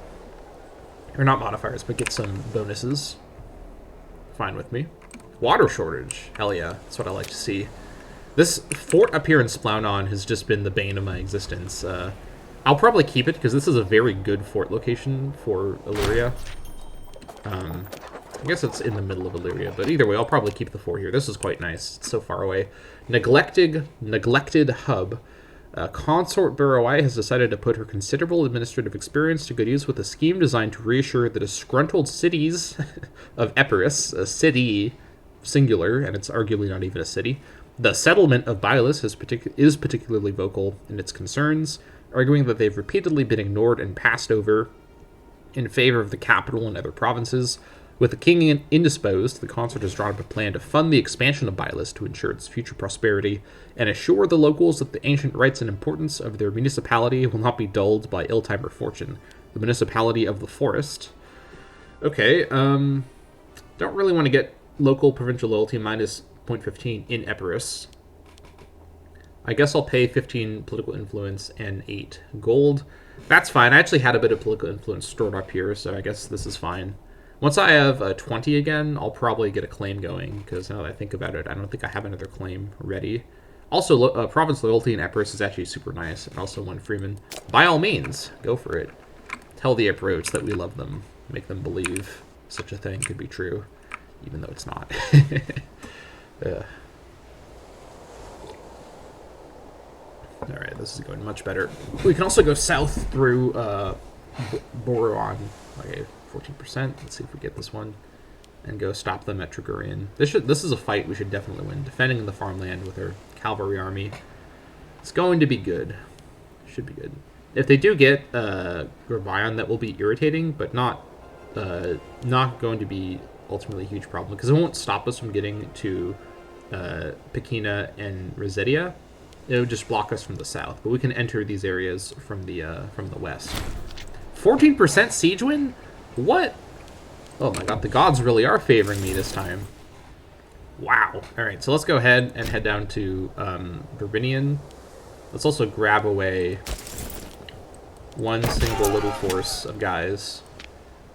Speaker 1: Or not modifiers, but get some bonuses. Fine with me. Water shortage. Hell yeah, that's what I like to see. This fort up here in Splounon has just been the bane of my existence. I'll probably keep it because this is a very good fort location for Illyria. I guess it's in the middle of Illyria, but either way, I'll probably keep the fort here. This is quite nice. It's so far away. Neglected hub. Consort Barawai has decided to put her considerable administrative experience to good use with a scheme designed to reassure the disgruntled cities of Epirus, a city, singular, and it's arguably not even a city. The settlement of Bylus is particularly vocal in its concerns, arguing that they've repeatedly been ignored and passed over in favor of the capital and other provinces. With the king indisposed, the consort has drawn up a plan to fund the expansion of Bylus to ensure its future prosperity and assure the locals that the ancient rights and importance of their municipality will not be dulled by ill time or fortune. The municipality of the forest. Okay, don't really want to get local provincial loyalty minus 0.15 in Epirus. I guess I'll pay 15 political influence and 8 gold. That's fine. I actually had a bit of political influence stored up here, so I guess this is fine. Once I have 20 again, I'll probably get a claim going, because now that I think about it, I don't think I have another claim ready. Also, province loyalty in Epirus is actually super nice, and also one Freeman. By all means, go for it. Tell the Epiriotes that we love them. Make them believe such a thing could be true, even though it's not. Alright, this is going much better. We can also go south through Boruan. Okay, 14%. Let's see if we get this one. And go stop them at Trigurian. This is a fight we should definitely win. Defending the farmland with our cavalry army. It's going to be good. Should be good. If they do get Gravion, that will be irritating, but not going to be ultimately a huge problem, because it won't stop us from getting to Pekina and Resetia. It would just block us from the south, but we can enter these areas from the west. 14% siege win? What? Oh my god, the gods really are favoring me this time. Wow. Alright, so let's go ahead and head down to Burbinian. Let's also grab away one single little force of guys.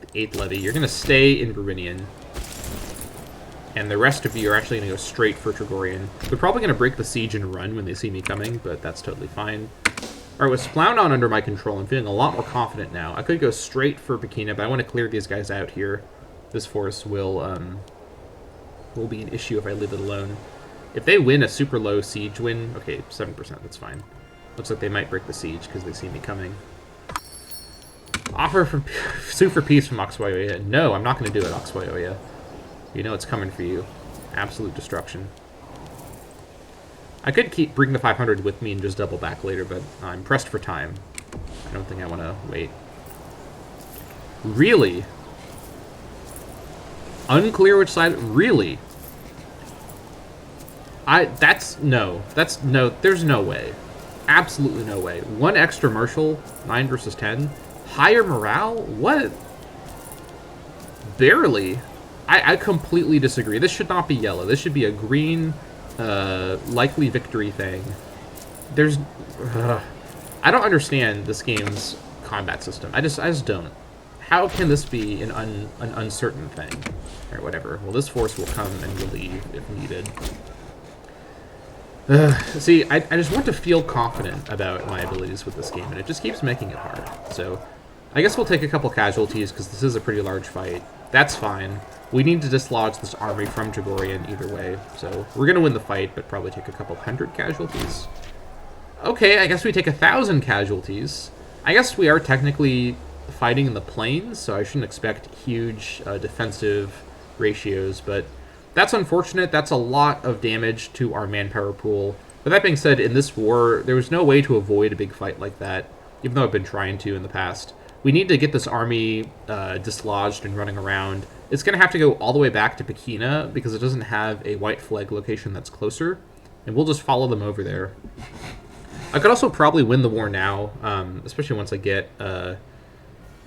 Speaker 1: The 8th levy. You're going to stay in Burbinian. And the rest of you are actually going to go straight for Trigurian. They're probably going to break the siege and run when they see me coming, but that's totally fine. Alright, with Sploundon under my control, I'm feeling a lot more confident now. I could go straight for Pekina, but I want to clear these guys out here. This force will be an issue if I leave it alone. If they win a super low siege win, okay, 7%, that's fine. Looks like they might break the siege because they see me coming. Offer for sue for peace from Oxwayoya. No, I'm not going to do it, Oxwayoya. You know it's coming for you. Absolute destruction. I could bring the 500 with me and just double back later, but I'm pressed for time. I don't think I want to wait. Really? Unclear which side? Really? There's no way. Absolutely no way. One extra Marshal, 9 versus 10. Higher morale? What? Barely. I completely disagree. This should not be yellow. This should be a green, likely victory thing. I don't understand this game's combat system. I just don't. How can this be an uncertain thing? Or whatever. Well, this force will come and relieve if needed. See, I just want to feel confident about my abilities with this game, and it just keeps making it hard. So, I guess we'll take a couple casualties, because this is a pretty large fight. That's fine. We need to dislodge this army from Trigurian either way. So, we're going to win the fight, but probably take a couple hundred casualties. Okay, I guess we take 1,000 casualties. I guess we are technically fighting in the plains, so I shouldn't expect huge defensive ratios, but that's unfortunate. That's a lot of damage to our manpower pool. But that being said, in this war, there was no way to avoid a big fight like that, even though I've been trying to in the past. We need to get this army dislodged and running around. It's going to have to go all the way back to Pekina, because it doesn't have a white flag location that's closer, and we'll just follow them over there. I could also probably win the war now, especially once I get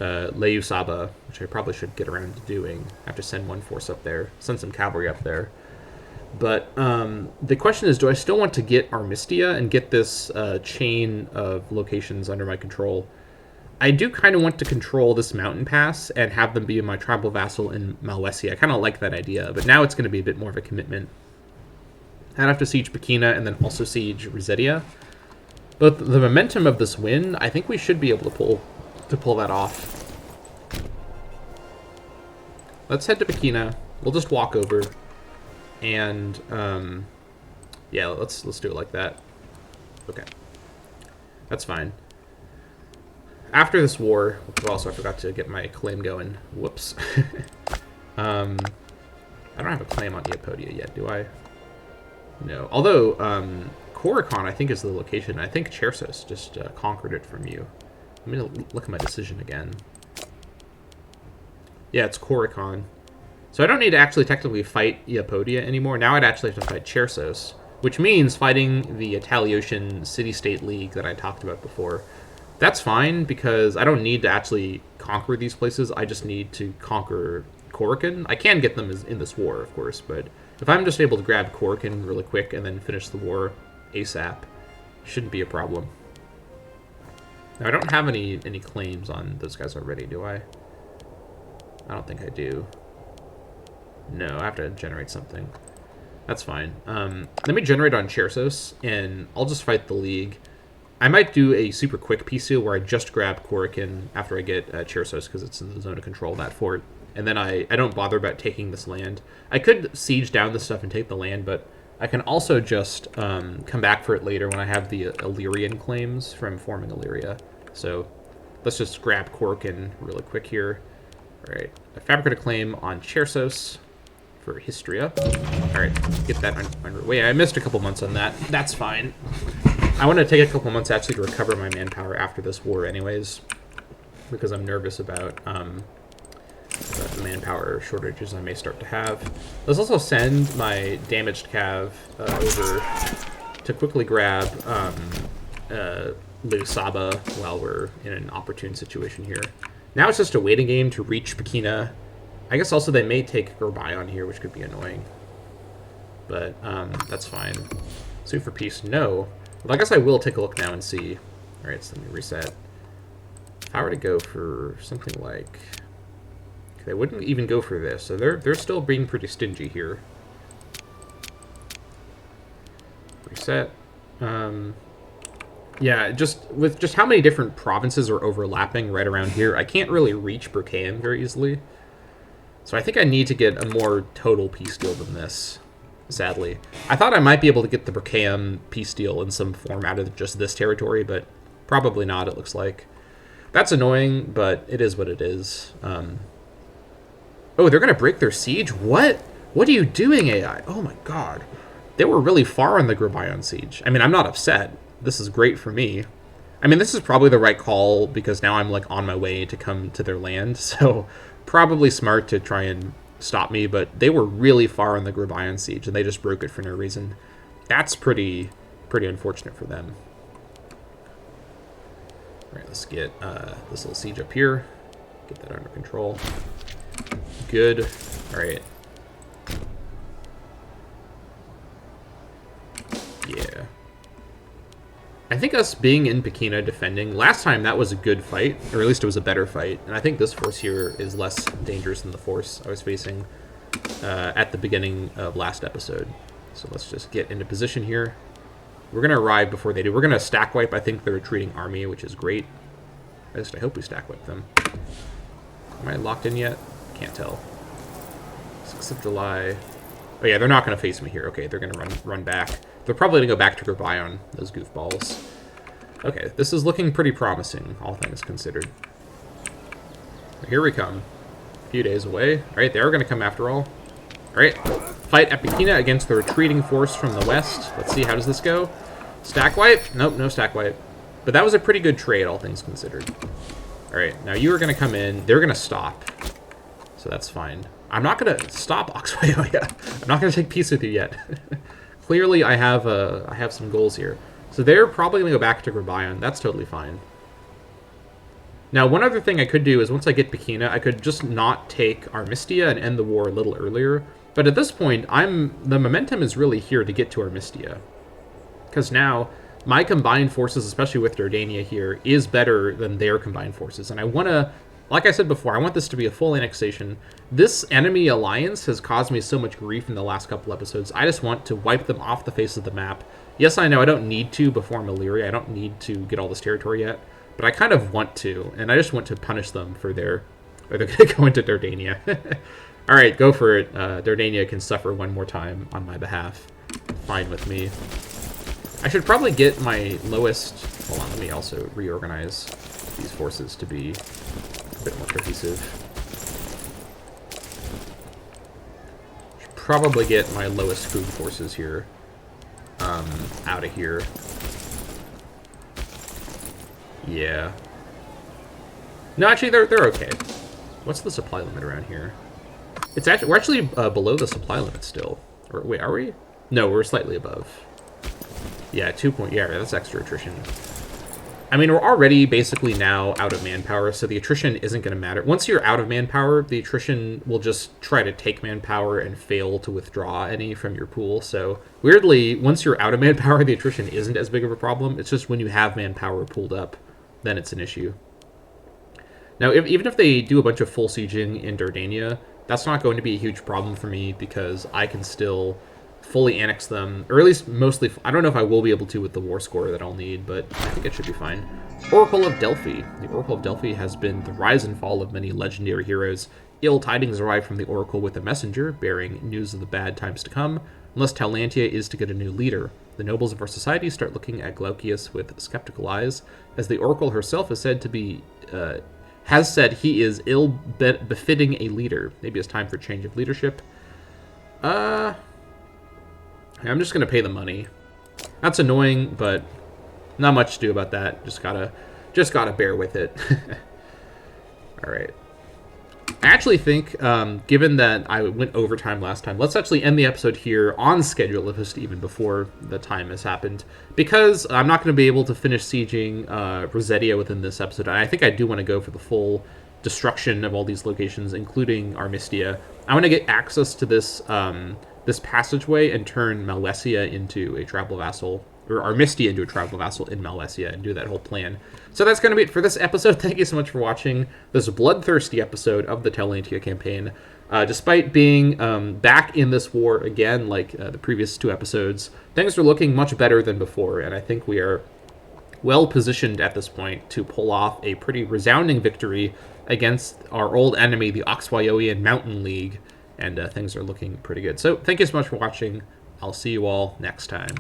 Speaker 1: Leyu Saba, which I probably should get around to doing. I have to send one force up there, send some cavalry up there. But the question is, do I still want to get Armistia and get this chain of locations under my control? I do kind of want to control this mountain pass and have them be my tribal vassal in Malwesia. I kind of like that idea, but now it's going to be a bit more of a commitment. I'd have to siege Pekina and then also siege Resetia. But the momentum of this win, I think we should be able to pull that off. Let's head to Pekina. We'll just walk over, and yeah, let's do it like that. Okay, that's fine. After this war, also I forgot to get my claim going. Whoops. I don't have a claim on Eopodia yet, do I? No. Although Korikon, I think, is the location. I think Chersos just conquered it from you. I'm going to look at my decision again. Yeah, it's Korikon. So I don't need to actually technically fight Eopodia anymore. Now I'd actually have to fight Chersos, which means fighting the Italiotian City-State League that I talked about before. That's fine, because I don't need to actually conquer these places. I just need to conquer Korikon. I can get them in this war, of course, but if I'm just able to grab Korikon really quick and then finish the war ASAP, shouldn't be a problem. Now, I don't have any claims on those guys already, do I? I don't think I do. No, I have to generate something. That's fine. Let me generate on Chersos, and I'll just fight the League. I might do a super quick peace deal where I just grab Korikin after I get Chersos, because it's in the zone of control of that fort. And then I don't bother about taking this land. I could siege down this stuff and take the land, but I can also just come back for it later when I have the Illyrian claims from forming Illyria. So let's just grab Korikin really quick here. All right, I fabricated a claim on Chersos for Histria. All right, get that underway. I missed a couple months on that. That's fine. I want to take a couple months actually to recover my manpower after this war anyways, because I'm nervous about the manpower shortages I may start to have. Let's also send my damaged cav over to quickly grab Lusaba while we're in an opportune situation here. Now it's just a waiting game to reach Pekina. I guess also they may take Gorbayon here, which could be annoying. But that's fine. Sue for peace, no. Well, I guess I will take a look now and see. All right, so let me reset. If I were to go for something like... They wouldn't even go for this, so they're still being pretty stingy here. Reset. Yeah, just with just how many different provinces are overlapping right around here, I can't really reach Burkaim very easily. So I think I need to get a more total peace deal than this, sadly. I thought I might be able to get the Burkaim peace deal in some form out of just this territory, but probably not, it looks like. That's annoying, but it is what it is. Oh, they're going to break their siege? What? What are you doing, AI? Oh my god. They were really far on the Gorbayon siege. I mean, I'm not upset. This is great for me. I mean, this is probably the right call because now I'm like on my way to come to their land. So probably smart to try and stop me, but they were really far on the Gorbayon siege and they just broke it for no reason. That's pretty unfortunate for them. All right, let's get this little siege up here. Get that under control. Good. All right. Yeah. I think us being in Pekina defending, last time that was a good fight, or at least it was a better fight, and I think this force here is less dangerous than the force I was facing at the beginning of last episode. So let's just get into position here. We're going to arrive before they do. We're going to stack wipe, I think, the retreating army, which is great. At least I hope we stack wipe them. Am I locked in yet? Can't tell. 6th of July. Oh yeah, they're not going to face me here. Okay, they're going to run back. They're probably going to go back to Gorbayon, those goofballs. Okay, this is looking pretty promising, all things considered. Here we come. A few days away. All right, they are going to come after all. All right, fight at Pekina against the retreating force from the west. Let's see, how does this go? Stack wipe? Nope, no stack wipe. But that was a pretty good trade, all things considered. All right, now you are going to come in. They're going to stop. So that's fine. I'm not going to stop Oxwayoya. I'm not going to take peace with you yet. Clearly, I have some goals here. So they're probably going to go back to Gorbayon. That's totally fine. Now, one other thing I could do is once I get Pekina, I could just not take Armistia and end the war a little earlier. But at this point, the momentum is really here to get to Armistia. Because now, my combined forces, especially with Dardania here, is better than their combined forces. And I want to, like I said before, I want this to be a full annexation. This enemy alliance has caused me so much grief in the last couple episodes. I just want to wipe them off the face of the map. Yes, I know I don't need to before I'm Illyria. I don't need to get all this territory yet. But I kind of want to, and I just want to punish them for they're going to go into Dardania. All right, go for it. Dardania can suffer one more time on my behalf. Fine with me. I should probably get my lowest... Hold on, let me also reorganize these forces to be a bit more cohesive. Should probably get my lowest food forces here out of here. Yeah. No, actually, they're okay. What's the supply limit around here? It's actually we're actually below the supply limit still. Or wait, are we? No, we're slightly above. Yeah, 2 point. Yeah, that's extra attrition. I mean, we're already basically now out of manpower, so the attrition isn't going to matter. Once you're out of manpower, the attrition will just try to take manpower and fail to withdraw any from your pool. So weirdly, once you're out of manpower, the attrition isn't as big of a problem. It's just when you have manpower pooled up, then it's an issue. Now, even if they do a bunch of full sieging in Dardania, that's not going to be a huge problem for me because I can still fully annex them, or at least mostly. I don't know if I will be able to with the war score that I'll need, but I think it should be fine. Oracle of Delphi. The Oracle of Delphi has been the rise and fall of many legendary heroes. Ill tidings arrive from the Oracle with a messenger bearing news of the bad times to come, unless Taulantia is to get a new leader. The nobles of our society start looking at Glaucius with skeptical eyes, as the Oracle herself is said to be has said he is ill befitting a leader. Maybe it's time for change of leadership. I'm just gonna pay the money. That's annoying, but not much to do about that. Just gotta bear with it. All right. I actually think, given that I went overtime last time, let's actually end the episode here on schedule, just even before the time has happened, because I'm not going to be able to finish sieging Rosetia within this episode. I think I do want to go for the full destruction of all these locations, including Armistia. I want to get access to this this passageway and turn Malwesia into a tribal vassal, or Armistia into a tribal vassal in Malwesia, and do that whole plan. So that's going to be it for this episode. Thank you so much for watching this bloodthirsty episode of the Taulantia campaign. Despite being back in this war again, like the previous two episodes, things are looking much better than before, and I think we are well positioned at this point to pull off a pretty resounding victory against our old enemy, the Oxwayoian Mountain League, and things are looking pretty good. So thank you so much for watching. I'll see you all next time.